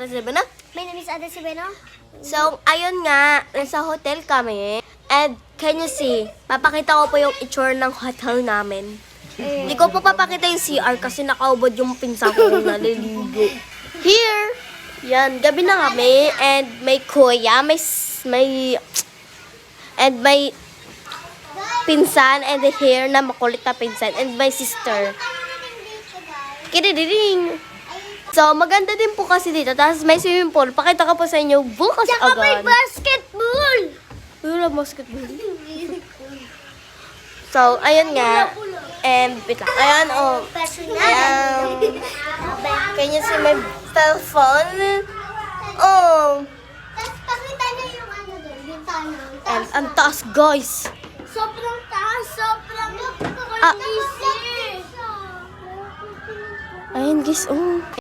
Ate Silvana. My name is Ate Silvana. So, ayun nga, nasa hotel kami. And can you see, papakita ko po yung itsura ng hotel namin. Hindi ko po papakita yung CR kasi nakaubod yung pinsa ko nung naliligo. Here, yan, gabi na kami. And may kuya, and may pinsan, and the hair na makulit na pinsan, and my sister. Kidididing! So, maganda din po kasi dito. Tapos may swimming pool. Pakita ko po sa inyo bukas Tsaka may agad. basketball! Wala basketball. So, ayun nga. And, wait lang. Ayan, oh. Ayan. Can you see my cellphone? Oh. Tapos pakita niya yung ano doon, yung tanong. And, ang taas, guys. Sobrang taas, sobrang Ah. easy. Ayun, guys, oh.